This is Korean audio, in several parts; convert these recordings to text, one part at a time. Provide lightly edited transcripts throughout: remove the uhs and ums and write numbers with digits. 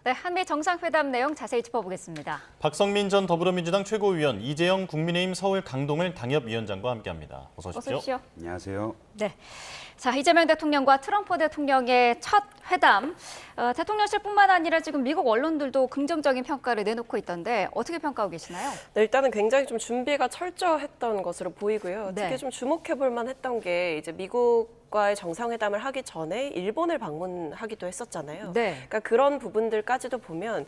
네, 한미 정상회담 내용 자세히 짚어보겠습니다. 박성민 전 더불어민주당 최고위원, 이재영 국민의힘 서울 강동을 당협위원장과 함께합니다. 어서 오십시오. 어서 오십시오. 안녕하세요. 네. 자, 이재명 대통령과 트럼프 대통령의 첫 회담. 대통령실뿐만 아니라 지금 미국 언론들도 긍정적인 평가를 내놓고 있던데 어떻게 평가하고 계시나요? 네, 일단은 굉장히 좀 준비가 철저했던 것으로 보이고요. 네. 특히 좀 주목해볼 만했던 게 이제 미국과의 정상회담을 하기 전에 일본을 방문하기도 했었잖아요. 네. 그러니까 그런 부분들까지도 보면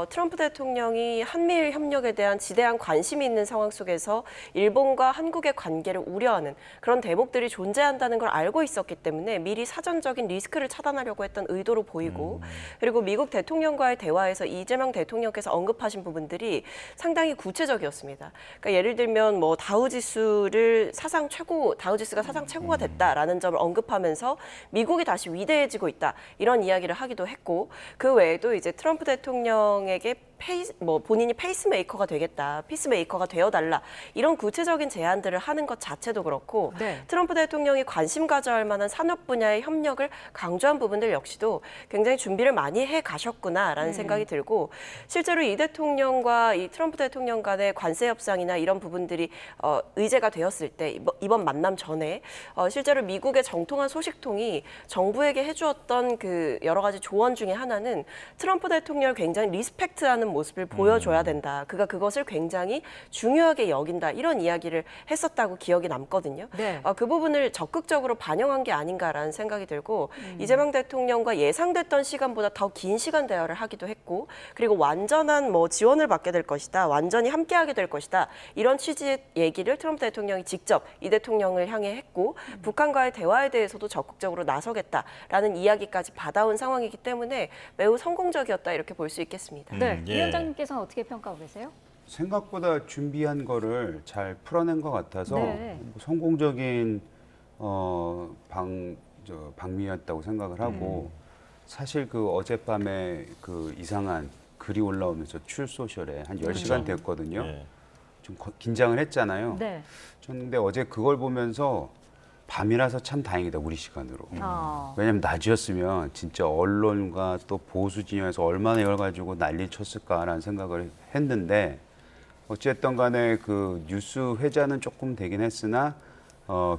트럼프 대통령이 한미일 협력에 대한 지대한 관심이 있는 상황 속에서 일본과 한국의 관계를 우려하는 그런 대목들이 존재한다는 걸 알고 있었기 때문에 미리 사전적인 리스크를 차단하려고 했던 의도로 보이고 그리고 미국 대통령과의 대화에서 이재명 대통령께서 언급하신 부분들이 상당히 구체적이었습니다. 그러니까 예를 들면 뭐 다우지수가 사상 최고가 됐다라는 점을 언급하면서 미국이 다시 위대해지고 있다 이런 이야기를 하기도 했고 그 외에도 이제 트럼프 대통령에게 본인이 페이스메이커가 되겠다, 피스메이커가 되어달라 이런 구체적인 제안들을 하는 것 자체도 그렇고 네. 트럼프 대통령이 관심 가져야 할 만한 산업 분야의 협력을 강조한 부분들 역시도 굉장히 준비를 많이 해 가셨구나라는 생각이 들고 실제로 이 대통령과 이 트럼프 대통령 간의 관세 협상이나 이런 부분들이 의제가 되었을 때 이번 만남 전에 실제로 미국의 정통한 소식통이 정부에게 해주었던 그 여러 가지 조언 중에 하나는 트럼프 대통령을 굉장히 리스펙트하는 모습을 보여줘야 된다. 그가 그것을 굉장히 중요하게 여긴다. 이런 이야기를 했었다고 기억이 남거든요. 네. 그 부분을 적극적으로 반영한 게 아닌가라는 생각이 들고 이재명 대통령과 예상됐던 시간보다 더 긴 시간 대화를 하기도 했고 그리고 완전한 지원을 받게 될 것이다. 완전히 함께하게 될 것이다. 이런 취지의 얘기를 트럼프 대통령이 직접 이 대통령을 향해 했고 북한과의 대화에 대해서도 적극적으로 나서겠다라는 이야기까지 받아온 상황이기 때문에 매우 성공적이었다 이렇게 볼 수 있겠습니다. 네. 예. 위원장님께서는 어떻게 평가하고 계세요? 생각보다 준비한 거를 잘 풀어낸 것 같아서 네. 성공적인 방미였다고 생각을 하고 사실 그 어젯밤에 그 이상한 글이 올라오면서 출소셜에 한 10시간 됐거든요. 예. 좀 긴장을 했잖아요. 네. 저는 근데 어제 그걸 보면서 밤이라서 참 다행이다, 우리 시간으로. 왜냐면 낮이었으면 진짜 언론과 또 보수 진영에서 얼마나 이걸 가지고 난리 쳤을까라는 생각을 했는데 어쨌든 간에 그 뉴스 회자는 조금 되긴 했으나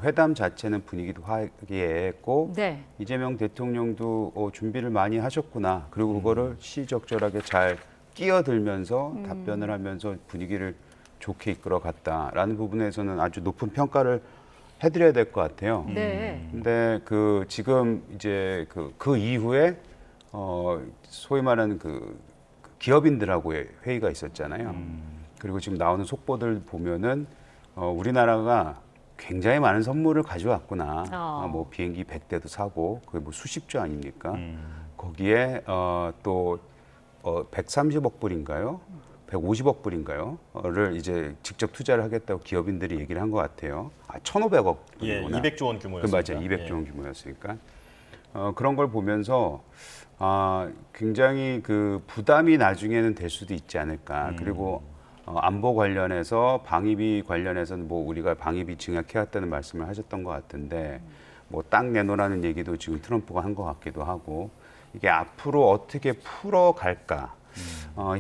회담 자체는 분위기도 화기애애했고 네. 이재명 대통령도 준비를 많이 하셨구나. 그리고 그거를 시적절하게 잘 끼어들면서 답변을 하면서 분위기를 좋게 이끌어갔다라는 부분에서는 아주 높은 평가를 해드려야 될 것 같아요. 네. 근데 그 지금 이제 그 이후에 소위 말하는 그 기업인들하고의 회의가 있었잖아요. 그리고 지금 나오는 속보들 보면은 우리나라가 굉장히 많은 선물을 가져왔구나. 뭐 비행기 100대도 사고 그게 뭐 수십조 아닙니까? 거기에 또 130억 불인가요? 150억 불인가요?를 이제 직접 투자를 하겠다고 기업인들이 얘기를 한 것 같아요. 1,500억 예, 불이구나. 200조 원 규모였습니다. 맞아요. 200조 원 규모였으니까. 그런 걸 보면서 굉장히 그 부담이 나중에는 될 수도 있지 않을까. 그리고 안보 관련해서 방위비 관련해서는 뭐 우리가 방위비 증액해왔다는 말씀을 하셨던 것 같은데 뭐 땅 내놓으라는 얘기도 지금 트럼프가 한 것 같기도 하고 이게 앞으로 어떻게 풀어갈까.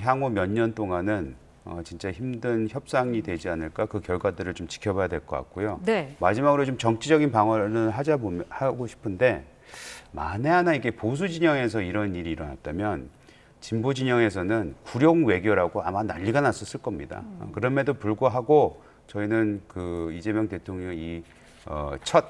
향후 몇 년 동안은 진짜 힘든 협상이 되지 않을까 그 결과들을 좀 지켜봐야 될 것 같고요. 네. 마지막으로 좀 정치적인 방어를 하고 싶은데 만에 하나 이게 보수 진영에서 이런 일이 일어났다면 진보 진영에서는 굴욕 외교라고 아마 난리가 났었을 겁니다. 그럼에도 불구하고 저희는 그 이재명 대통령이 첫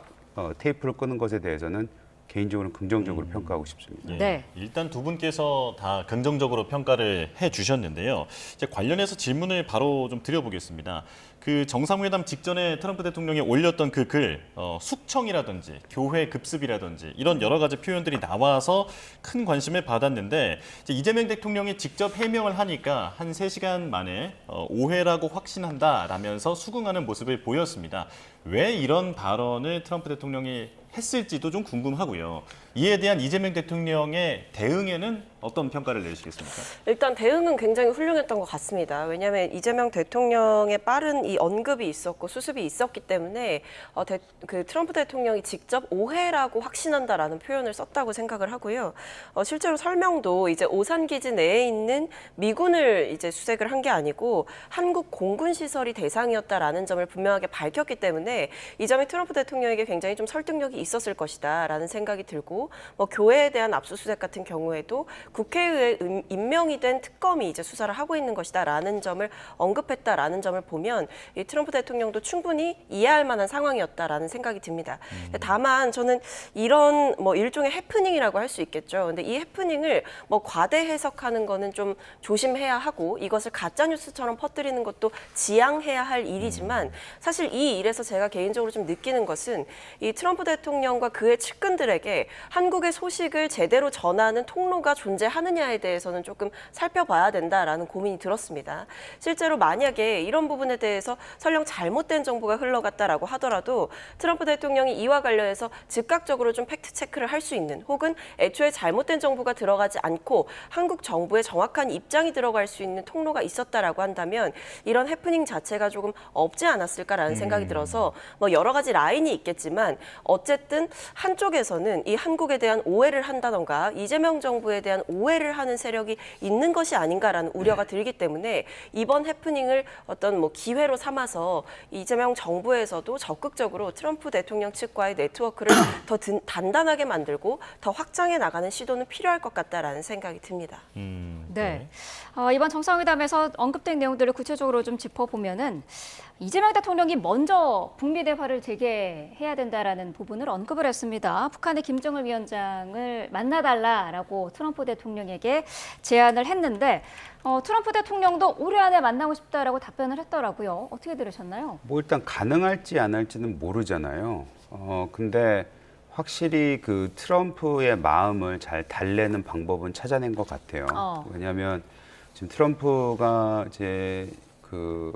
테이프를 끄는 것에 대해서는 개인적으로 긍정적으로 평가하고 싶습니다. 예. 네. 일단 두 분께서 다 긍정적으로 평가를 해주셨는데요. 이제 관련해서 질문을 바로 좀 드려보겠습니다. 그 정상회담 직전에 트럼프 대통령이 올렸던 그 글, 숙청이라든지 교회 급습이라든지 이런 여러 가지 표현들이 나와서 큰 관심을 받았는데 이제 이재명 대통령이 직접 해명을 하니까 한 3시간 만에 오해라고 확신한다라면서 수긍하는 모습을 보였습니다. 왜 이런 발언을 트럼프 대통령이 했을지도 좀 궁금하고요. 이에 대한 이재명 대통령의 대응에는 어떤 평가를 내리시겠습니까? 일단 대응은 굉장히 훌륭했던 것 같습니다. 왜냐하면 이재명 대통령의 빠른 이 언급이 있었고 수습이 있었기 때문에 그 트럼프 대통령이 직접 오해라고 확신한다라는 표현을 썼다고 생각을 하고요. 실제로 설명도 이제 오산 기지 내에 있는 미군을 이제 수색을 한 게 아니고 한국 공군 시설이 대상이었다라는 점을 분명하게 밝혔기 때문에 이 점이 트럼프 대통령에게 굉장히 좀 설득력이 있었을 것이다라는 생각이 들고 뭐 교회에 대한 압수수색 같은 경우에도 국회의회 임명이 된 특검이 이제 수사를 하고 있는 것이다라는 점을 언급했다라는 점을 보면 이 트럼프 대통령도 충분히 이해할 만한 상황이었다라는 생각이 듭니다. 다만 저는 이런 뭐 일종의 해프닝이라고 할 수 있겠죠. 근데 이 해프닝을 뭐 과대 해석하는 거는 좀 조심해야 하고 이것을 가짜 뉴스처럼 퍼뜨리는 것도 지양해야 할 일이지만 사실 이 일에서 제가 개인적으로 좀 느끼는 것은 이 트럼프 대통령과 그의 측근들에게 한국의 소식을 제대로 전하는 통로가 존재하느냐에 대해서는 조금 살펴봐야 된다라는 고민이 들었습니다. 실제로 만약에 이런 부분에 대해서 설령 잘못된 정보가 흘러갔다라고 하더라도 트럼프 대통령이 이와 관련해서 즉각적으로 좀 팩트 체크를 할 수 있는 혹은 애초에 잘못된 정보가 들어가지 않고 한국 정부의 정확한 입장이 들어갈 수 있는 통로가 있었다라고 한다면 이런 해프닝 자체가 조금 없지 않았을까라는 생각이 들어서 뭐 여러 가지 라인이 있겠지만 어쨌든 한쪽에서는 이 한국에 대한 오해를 한다던가 이재명 정부에 대한 오해를 하는 세력이 있는 것이 아닌가라는 우려가 들기 때문에 이번 해프닝을 어떤 뭐 기회로 삼아서 이재명 정부에서도 적극적으로 트럼프 대통령 측과의 네트워크를 더 단단하게 만들고 더 확장해 나가는 시도는 필요할 것 같다라는 생각이 듭니다. 네. 이번 정상회담에서 언급된 내용들을 구체적으로 좀 짚어보면은 이재명 대통령이 먼저 북미 대화를 재개해야 된다라는 부분을 언급을 했습니다. 북한의 김정을 위원장을 만나달라라고 트럼프 대통령에게 제안을 했는데 트럼프 대통령도 올해 안에 만나고 싶다라고 답변을 했더라고요. 어떻게 들으셨나요? 뭐 일단 가능할지 안 할지는 모르잖아요. 근데 확실히 그 트럼프의 마음을 잘 달래는 방법은 찾아낸 것 같아요. 왜냐하면 지금 트럼프가 이제 그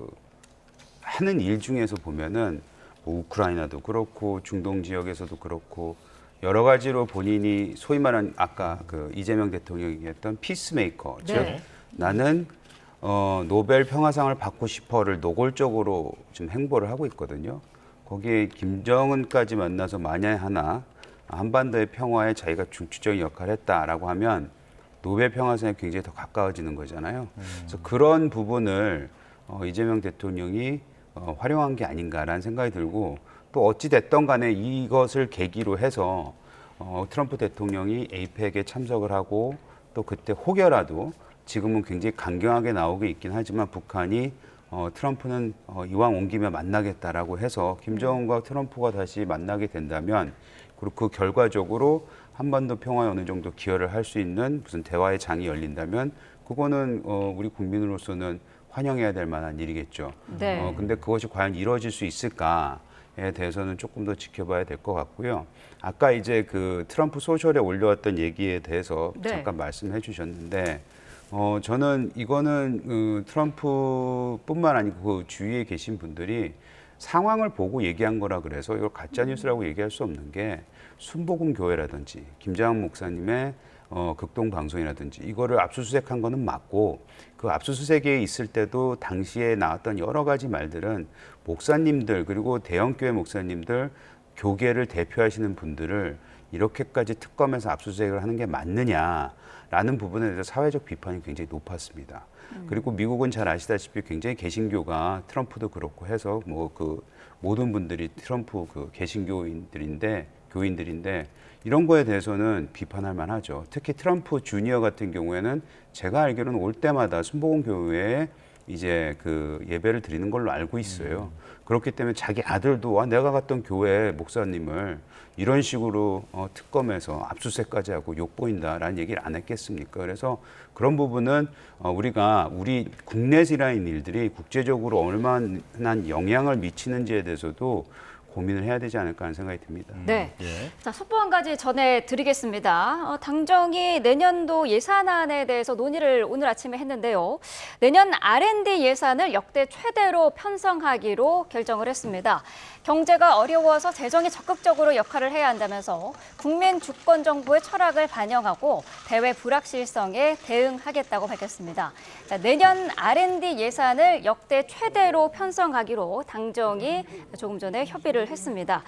하는 일 중에서 보면은 뭐 우크라이나도 그렇고 중동 지역에서도 그렇고 여러 가지로 본인이 소위 말한 아까 그 이재명 대통령이 얘기했던 피스메이커, 네. 즉 나는 노벨 평화상을 받고 싶어를 노골적으로 지금 행보를 하고 있거든요. 거기에 김정은까지 만나서 만약에 하나 한반도의 평화에 자기가 중추적인 역할을 했다라고 하면 노벨 평화상에 굉장히 더 가까워지는 거잖아요. 그래서 그런 부분을 이재명 대통령이 활용한 게 아닌가라는 생각이 들고 또 어찌 됐던 간에 이것을 계기로 해서 트럼프 대통령이 에이펙에 참석을 하고 또 그때 혹여라도 지금은 굉장히 강경하게 나오고 있긴 하지만 북한이 트럼프는 이왕 온 김에 만나겠다라고 해서 김정은과 트럼프가 다시 만나게 된다면 그리고 그 결과적으로 한반도 평화에 어느 정도 기여를 할 수 있는 무슨 대화의 장이 열린다면 그거는 우리 국민으로서는 환영해야 될 만한 일이겠죠. 네. 근데 그것이 과연 이루어질 수 있을까에 대해서는 조금 더 지켜봐야 될 것 같고요. 아까 이제 그 트럼프 소셜에 올려왔던 얘기에 대해서 네. 잠깐 말씀해 주셨는데 저는 이거는 트럼프뿐만 아니고 그 주위에 계신 분들이 상황을 보고 얘기한 거라 그래서 이걸 가짜 뉴스라고 얘기할 수 없는 게 순복음 교회라든지 김장훈 목사님의 극동 방송이라든지 이거를 압수수색한 거는 맞고 그 압수수색에 있을 때도 당시에 나왔던 여러 가지 말들은 목사님들 그리고 대형교회 목사님들 교계를 대표하시는 분들을 이렇게까지 특검에서 압수수색을 하는 게 맞느냐라는 부분에 대해서 사회적 비판이 굉장히 높았습니다. 그리고 미국은 잘 아시다시피 굉장히 개신교가 트럼프도 그렇고 해서 뭐 그 모든 분들이 트럼프 그 개신교인들인데 교인들인데 이런 거에 대해서는 비판할 만하죠. 특히 트럼프 주니어 같은 경우에는 제가 알기로는 올 때마다 순복음 교회에 이제 그 예배를 드리는 걸로 알고 있어요. 그렇기 때문에 자기 아들도 내가 갔던 교회 목사님을 이런 식으로 특검에서 압수수색까지 하고 욕보인다라는 얘기를 안 했겠습니까? 그래서 그런 부분은 우리가 우리 국내지라는 일들이 국제적으로 얼마나 영향을 미치는지에 대해서도 고민을 해야 되지 않을까 하는 생각이 듭니다. 네. 예. 자, 속보 한 가지 전해드리겠습니다. 당정이 내년도 예산안에 대해서 논의를 오늘 아침에 했는데요. 내년 R&D 예산을 역대 최대로 편성하기로 결정을 했습니다. 경제가 어려워서 재정이 적극적으로 역할을 해야 한다면서 국민 주권 정부의 철학을 반영하고 대외 불확실성에 대응하겠다고 밝혔습니다. 자, 내년 R&D 예산을 역대 최대로 편성하기로 당정이 조금 전에 협의를 했습니다.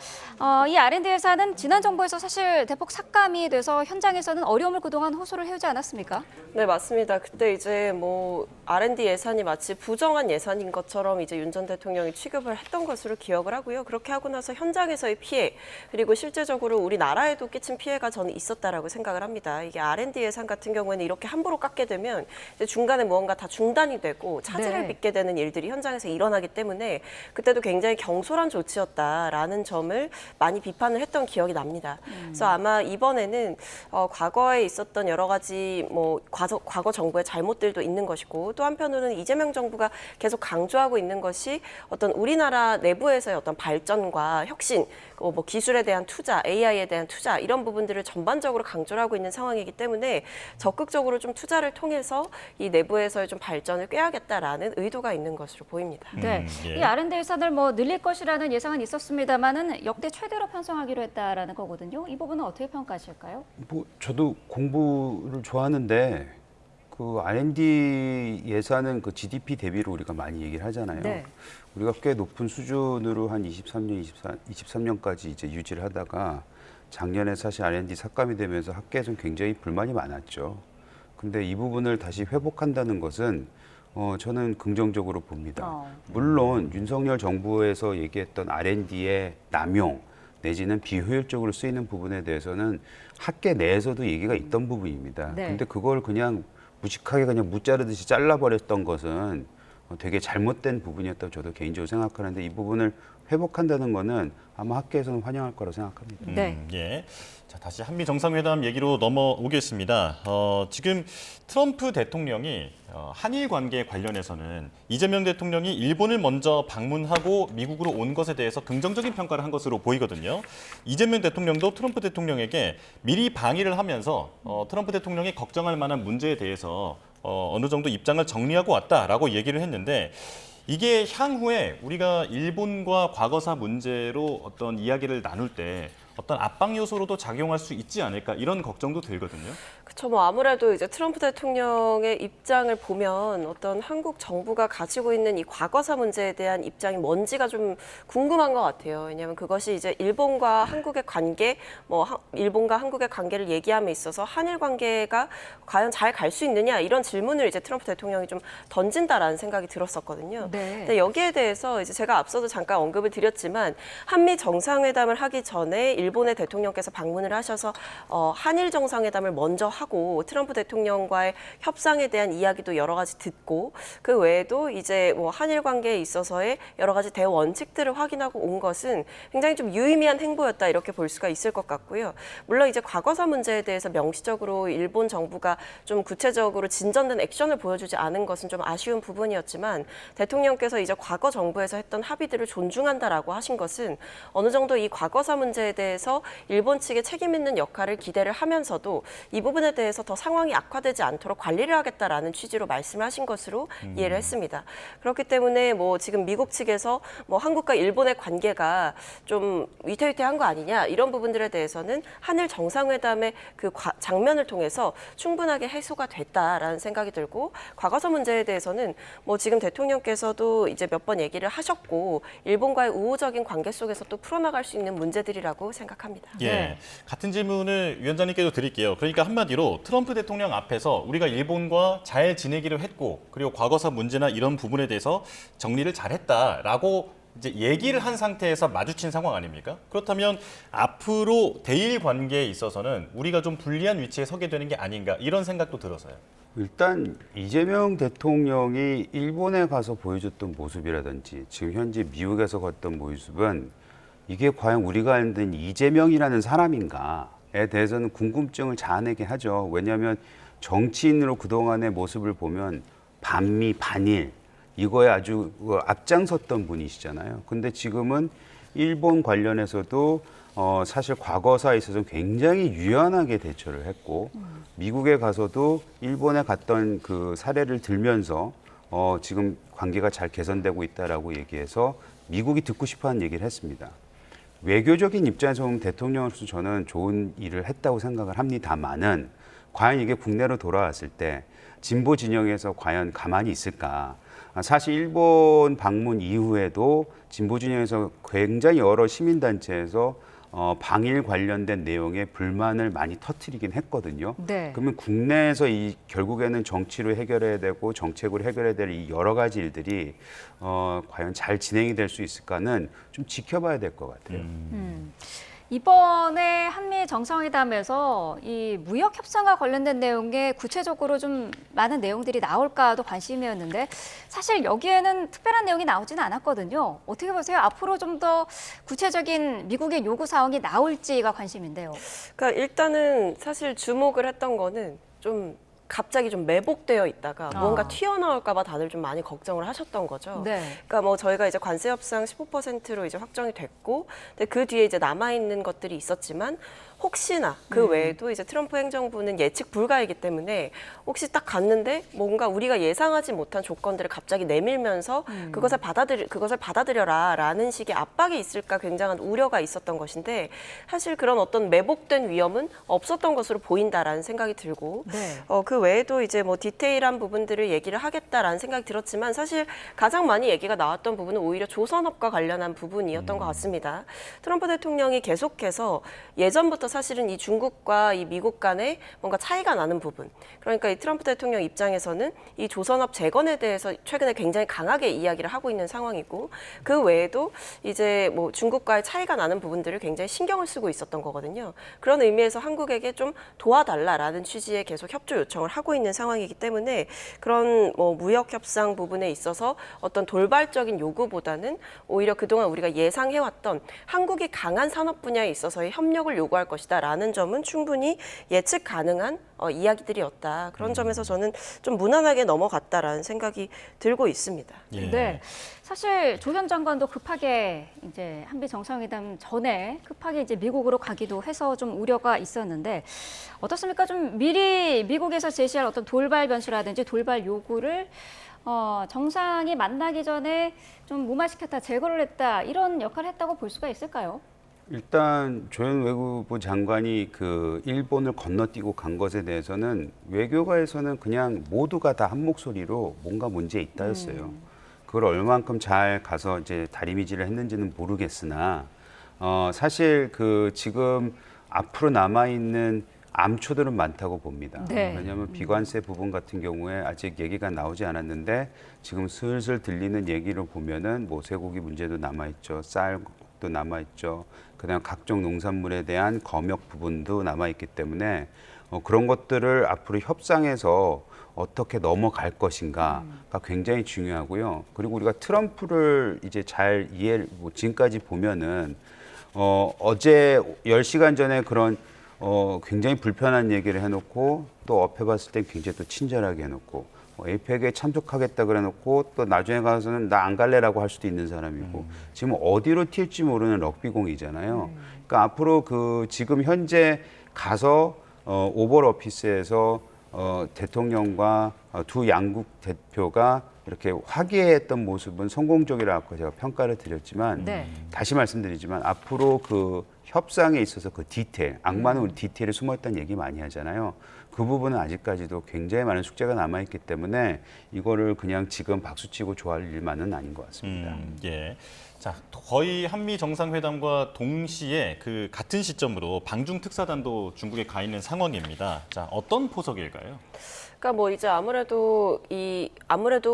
이 R&D 예산은 지난 정부에서 사실 대폭 삭감이 돼서 현장에서는 어려움을 그동안 호소를 해오지 않았습니까? 네, 맞습니다. 그때 이제 뭐 R&D 예산이 마치 부정한 예산인 것처럼 이제 윤 전 대통령이 취급을 했던 것으로 기억을 하고요. 그렇게 하고 나서 현장에서의 피해, 그리고 실제적으로 우리나라에도 끼친 피해가 저는 있었다라고 생각을 합니다. 이게 R&D 예산 같은 경우에는 이렇게 함부로 깎게 되면 이제 중간에 무언가 다 중단이 되고 차질을 네. 빚게 되는 일들이 현장에서 일어나기 때문에 그때도 굉장히 경솔한 조치였다라는 점을 많이 비판을 했던 기억이 납니다. 그래서 아마 이번에는 과거에 있었던 여러 가지 뭐 과거 정부의 잘못들도 있는 것이고, 또 한편으로는 이재명 정부가 계속 강조하고 있는 것이 어떤 우리나라 내부에서의 어떤 발전과 혁신, 뭐 기술에 대한 투자, AI에 대한 투자, 이런 부분들을 전반적으로 강조를 하고 있는 상황이기 때문에 적극적으로 좀 투자를 통해서 이 내부에서의 좀 발전을 꾀하겠다라는 의도가 있는 것으로 보입니다. 네, 예. 이 R&D 예산을 뭐 늘릴 것이라는 예상은 있었습니다만은 역대 최대로 편성하기로 했다라는 거거든요. 이 부분은 어떻게 평가하실까요? 뭐 저도 공부를 좋아하는데 그 R&D 예산은 그 GDP 대비로 우리가 많이 얘기를 하잖아요. 네. 우리가 꽤 높은 수준으로 한 23년까지 이제 유지를 하다가 작년에 사실 R&D 삭감이 되면서 학계에서는 굉장히 불만이 많았죠. 근데 이 부분을 다시 회복한다는 것은 저는 긍정적으로 봅니다. 물론 윤석열 정부에서 얘기했던 R&D의 남용 내지는 비효율적으로 쓰이는 부분에 대해서는 학계 내에서도 얘기가 있던 부분입니다. 네. 근데 그걸 그냥 무식하게 그냥 무자르듯이 잘라버렸던 것은 되게 잘못된 부분이었다고 저도 개인적으로 생각하는데, 이 부분을 회복한다는 거는 아마 학계에서는 환영할 거라고 생각합니다. 네. 예. 자, 다시 한미 정상회담 얘기로 넘어오겠습니다. 지금 트럼프 대통령이 한일 관계 관련해서는 이재명 대통령이 일본을 먼저 방문하고 미국으로 온 것에 대해서 긍정적인 평가를 한 것으로 보이거든요. 이재명 대통령도 트럼프 대통령에게 미리 방위를 하면서 트럼프 대통령이 걱정할 만한 문제에 대해서 어느 정도 입장을 정리하고 왔다라고 얘기를 했는데, 이게 향후에 우리가 일본과 과거사 문제로 어떤 이야기를 나눌 때 어떤 압박 요소로도 작용할 수 있지 않을까, 이런 걱정도 들거든요. 그렇죠. 뭐 아무래도 이제 트럼프 대통령의 입장을 보면 어떤 한국 정부가 가지고 있는 이 과거사 문제에 대한 입장이 뭔지가 좀 궁금한 것 같아요. 왜냐하면 그것이 이제 일본과 한국의 관계, 뭐 일본과 한국의 관계를 얘기함에 있어서 한일 관계가 과연 잘 갈 수 있느냐, 이런 질문을 이제 트럼프 대통령이 좀 던진다라는 생각이 들었었거든요. 네. 근데 여기에 대해서 이제 제가 앞서도 잠깐 언급을 드렸지만 한미 정상회담을 하기 전에 일본의 대통령께서 방문을 하셔서 한일 정상회담을 먼저 하고 트럼프 대통령과의 협상에 대한 이야기도 여러 가지 듣고, 그 외에도 이제 뭐 한일 관계에 있어서의 여러 가지 대원칙들을 확인하고 온 것은 굉장히 좀 유의미한 행보였다, 이렇게 볼 수가 있을 것 같고요. 물론 이제 과거사 문제에 대해서 명시적으로 일본 정부가 좀 구체적으로 진전된 액션을 보여주지 않은 것은 좀 아쉬운 부분이었지만, 대통령께서 이제 과거 정부에서 했던 합의들을 존중한다라고 하신 것은 어느 정도 이 과거사 문제에 대해서 일본 측의 책임 있는 역할을 기대를 하면서도 이 부분에 대해서 더 상황이 악화되지 않도록 관리를 하겠다라는 취지로 말씀하신 것으로 이해를 했습니다. 그렇기 때문에 뭐 지금 미국 측에서 뭐 한국과 일본의 관계가 좀 위태위태한 거 아니냐, 이런 부분들에 대해서는 한일 정상회담의 그 장면을 통해서 충분하게 해소가 됐다라는 생각이 들고, 과거사 문제에 대해서는 뭐 지금 대통령께서도 이제 몇 번 얘기를 하셨고, 일본과의 우호적인 관계 속에서 또 풀어나갈 수 있는 문제들이라고 생각합니다. 예, 네. 같은 질문을 위원장님께도 드릴게요. 그러니까 한마디로 트럼프 대통령 앞에서 우리가 일본과 잘 지내기로 했고, 그리고 과거사 문제나 이런 부분에 대해서 정리를 잘했다라고 이제 얘기를 한 상태에서 마주친 상황 아닙니까? 그렇다면 앞으로 대일 관계에 있어서는 우리가 좀 불리한 위치에 서게 되는 게 아닌가, 이런 생각도 들어서요. 일단 이재명 대통령이 일본에 가서 보여줬던 모습이라든지 지금 현재 미국에서 갔던 모습은 이게 과연 우리가 아는 이재명이라는 사람인가에 대해서는 궁금증을 자아내게 하죠. 왜냐하면 정치인으로 그동안의 모습을 보면 반미, 반일 이거에 아주 앞장섰던 분이시잖아요. 근데 지금은 일본 관련해서도 사실 과거사에 있어서 굉장히 유연하게 대처를 했고 미국에 가서도 일본에 갔던 그 사례를 들면서 지금 관계가 잘 개선되고 있다라고 얘기해서 미국이 듣고 싶어하는 얘기를 했습니다. 외교적인 입장에서 보면 대통령으로서 저는 좋은 일을 했다고 생각을 합니다만은 과연 이게 국내로 돌아왔을 때 진보 진영에서 과연 가만히 있을까? 사실 일본 방문 이후에도 진보 진영에서 굉장히 여러 시민단체에서 방일 관련된 내용에 불만을 많이 터뜨리긴 했거든요. 네. 그러면 국내에서 이 결국에는 정치로 해결해야 되고 정책으로 해결해야 될 이 여러 가지 일들이 과연 잘 진행이 될 수 있을까는 좀 지켜봐야 될 것 같아요. 이번에 한미 정상회담에서 이 무역 협상과 관련된 내용에 구체적으로 좀 많은 내용들이 나올까도 관심이었는데 사실 여기에는 특별한 내용이 나오지는 않았거든요. 어떻게 보세요? 앞으로 좀 더 구체적인 미국의 요구 사항이 나올지가 관심인데요. 그러니까 일단은 사실 주목을 했던 거는 좀 갑자기 좀 매복되어 있다가 무언가 튀어나올까 봐 다들 좀 많이 걱정을 하셨던 거죠. 네. 그러니까 뭐 저희가 이제 관세 협상 15%로 이제 확정이 됐고, 근데 그 뒤에 이제 남아 있는 것들이 있었지만 혹시나 그 외에도 이제 트럼프 행정부는 예측 불가이기 때문에 혹시 딱 갔는데 뭔가 우리가 예상하지 못한 조건들을 갑자기 내밀면서 그것을 받아들여라라는 식의 압박이 있을까 굉장한 우려가 있었던 것인데 사실 그런 어떤 매복된 위험은 없었던 것으로 보인다라는 생각이 들고 네. 그 외에도 이제 뭐 디테일한 부분들을 얘기를 하겠다라는 생각이 들었지만 사실 가장 많이 얘기가 나왔던 부분은 오히려 조선업과 관련한 부분이었던 것 같습니다. 트럼프 대통령이 계속해서 예전부터 사실은 이 중국과 이 미국 간에 뭔가 차이가 나는 부분. 그러니까 이 트럼프 대통령 입장에서는 이 조선업 재건에 대해서 최근에 굉장히 강하게 이야기를 하고 있는 상황이고 그 외에도 이제 뭐 중국과의 차이가 나는 부분들을 굉장히 신경을 쓰고 있었던 거거든요. 그런 의미에서 한국에게 좀 도와달라라는 취지의 계속 협조 요청을 하고 있는 상황이기 때문에 그런 뭐 무역 협상 부분에 있어서 어떤 돌발적인 요구보다는 오히려 그동안 우리가 예상해왔던 한국이 강한 산업 분야에 있어서의 협력을 요구할 것이다라는 점은 충분히 예측 가능한 이야기들이었다. 그런 점에서 저는 좀 무난하게 넘어갔다라는 생각이 들고 있습니다. 예. 네. 사실 조 현 장관도 급하게 이제 한미 정상회담 전에 급하게 이제 미국으로 가기도 해서 좀 우려가 있었는데 어떻습니까? 좀 미리 미국에서 제시할 어떤 돌발 변수라든지 돌발 요구를 정상이 만나기 전에 좀 무마시켰다, 제거를 했다 이런 역할을 했다고 볼 수가 있을까요? 일단 조현 외교부 장관이 그 일본을 건너뛰고 간 것에 대해서는 외교가에서는 그냥 모두가 다 한 목소리로 뭔가 문제 있다였어요. 그걸 얼만큼 잘 가서 이제 다리미질을 했는지는 모르겠으나 사실 그 지금 앞으로 남아 있는 암초들은 많다고 봅니다. 네. 왜냐하면 비관세 부분 같은 경우에 아직 얘기가 나오지 않았는데 지금 슬슬 들리는 얘기를 보면은 뭐 쇠고기 문제도 남아 있죠, 쌀도 남아 있죠. 그다음 각종 농산물에 대한 검역 부분도 남아 있기 때문에 그런 것들을 앞으로 협상에서 어떻게 넘어갈 것인가가 굉장히 중요하고요. 그리고 우리가 트럼프를 이제 잘 뭐 지금까지 보면은 어제 10시간 전에 그런 굉장히 불편한 얘기를 해놓고 또 업해 봤을 때 굉장히 또 친절하게 해놓고 에이펙에 참석하겠다 그래놓고 또 나중에 가서는 나 안 갈래라고 할 수도 있는 사람이고 지금 어디로 튈지 모르는 럭비공이잖아요. 그러니까 앞으로 그 지금 현재 가서 오벌 오피스에서 대통령과 두 양국 대표가 이렇게 화기애애했던 모습은 성공적이라고 제가 평가를 드렸지만 네. 다시 말씀드리지만 앞으로 그 협상에 있어서 그 디테일, 악마는 우리 디테일에 숨어있다는 얘기 많이 하잖아요. 그 부분은 아직까지도 굉장히 많은 숙제가 남아있기 때문에 이거를 그냥 지금 박수치고 좋아할 일만은 아닌 것 같습니다. 예. 자, 거의 한미 정상회담과 동시에 그 같은 시점으로 방중 특사단도 중국에 가 있는 상황입니다. 자, 어떤 포석일까요? 그러니까 뭐 이제 아무래도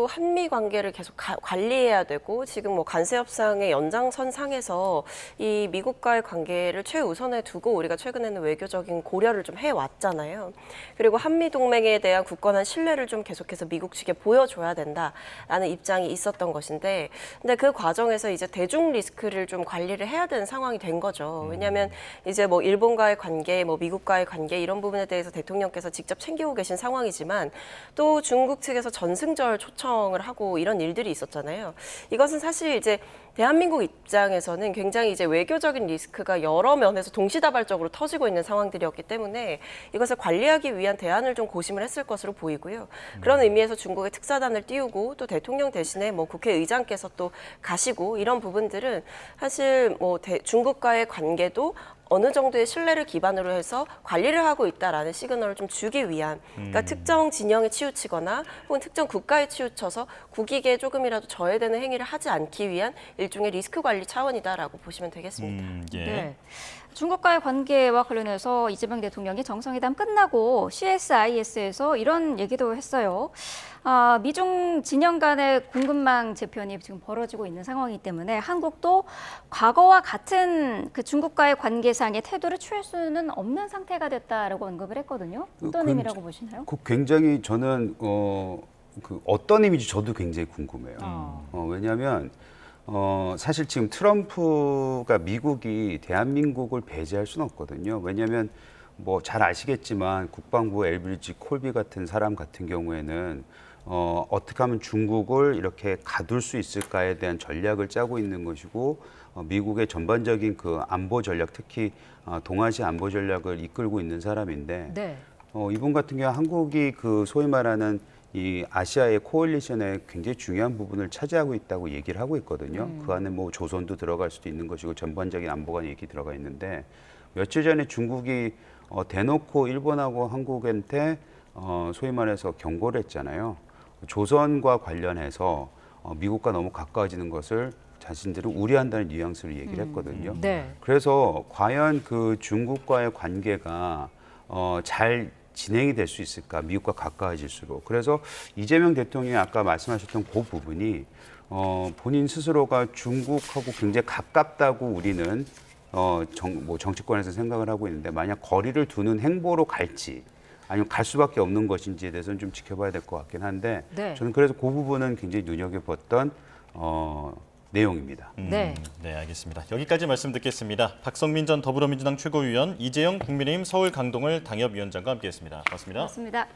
한미 관계를 계속 관리해야 되고 지금 뭐 관세 협상의 연장선상에서 이 미국과의 관계를 최우선에 두고 우리가 최근에는 외교적인 고려를 좀 해왔잖아요. 그리고 한미 동맹에 대한 굳건한 신뢰를 좀 계속해서 미국 측에 보여줘야 된다라는 입장이 있었던 것인데, 근데 그 과정에서 이제 대중 리스크를 좀 관리를 해야 되는 상황이 된 거죠. 왜냐하면 이제 뭐 일본과의 관계, 뭐 미국과의 관계 이런 부분에 대해서 대통령께서 직접 챙기고 계신 상황이지만. 있지만 또 중국 측에서 전승절 초청을 하고 이런 일들이 있었잖아요. 이것은 사실 이제 대한민국 입장에서는 굉장히 이제 외교적인 리스크가 여러 면에서 동시다발적으로 터지고 있는 상황들이었기 때문에 이것을 관리하기 위한 대안을 좀 고심을 했을 것으로 보이고요. 그런 의미에서 중국의 특사단을 띄우고 또 대통령 대신에 뭐 국회의장께서 또 가시고 이런 부분들은 사실 뭐 중국과의 관계도 어느 정도의 신뢰를 기반으로 해서 관리를 하고 있다라는 시그널을 좀 주기 위한, 그러니까 특정 진영에 치우치거나 혹은 특정 국가에 치우쳐서 국익에 조금이라도 저해되는 행위를 하지 않기 위한 일종의 리스크 관리 차원이다라고 보시면 되겠습니다. 예. 네. 중국과의 관계와 관련해서 이재명 대통령이 정상회담 끝나고 CSIS에서 이런 얘기도 했어요. 미중 진영 간의 공급망 재편이 지금 벌어지고 있는 상황이기 때문에 한국도 과거와 같은 그 중국과의 관계상의 태도를 취할 수는 없는 상태가 됐다라고 언급을 했거든요. 어떤 의미라고 보시나요? 굉장히 저는 어떤 의미인지 저도 굉장히 궁금해요. 왜냐하면 사실 지금 트럼프가 미국이 대한민국을 배제할 수는 없거든요. 왜냐하면 뭐 잘 아시겠지만 국방부 LBG 콜비 같은 사람 같은 경우에는 어떻게 하면 중국을 이렇게 가둘 수 있을까에 대한 전략을 짜고 있는 것이고 미국의 전반적인 그 안보 전략, 특히 동아시아 안보 전략을 이끌고 있는 사람인데 네. 이분 같은 경우 한국이 그 소위 말하는 이 아시아의 코얼리션의 굉장히 중요한 부분을 차지하고 있다고 얘기를 하고 있거든요. 그 안에 뭐 조선도 들어갈 수도 있는 것이고 전반적인 안보가 얘기 들어가 있는데 며칠 전에 중국이 대놓고 일본하고 한국한테 소위 말해서 경고를 했잖아요. 조선과 관련해서 미국과 너무 가까워지는 것을 자신들은 우려한다는 뉘앙스를 얘기를 했거든요. 네. 그래서 과연 그 중국과의 관계가 잘 진행이 될 수 있을까? 미국과 가까워질수록. 그래서 이재명 대통령이 아까 말씀하셨던 그 부분이 본인 스스로가 중국하고 굉장히 가깝다고 우리는 정치권에서 생각을 하고 있는데 만약 거리를 두는 행보로 갈지 아니면 갈 수밖에 없는 것인지에 대해서는 좀 지켜봐야 될 것 같긴 한데 네. 저는 그래서 그 부분은 굉장히 눈여겨봤던 내용입니다. 네. 네, 알겠습니다. 여기까지 말씀 듣겠습니다. 박성민 전 더불어민주당 최고위원, 이재영 국민의힘 서울 강동을 당협위원장과 함께했습니다. 고맙습니다. 맞습니다.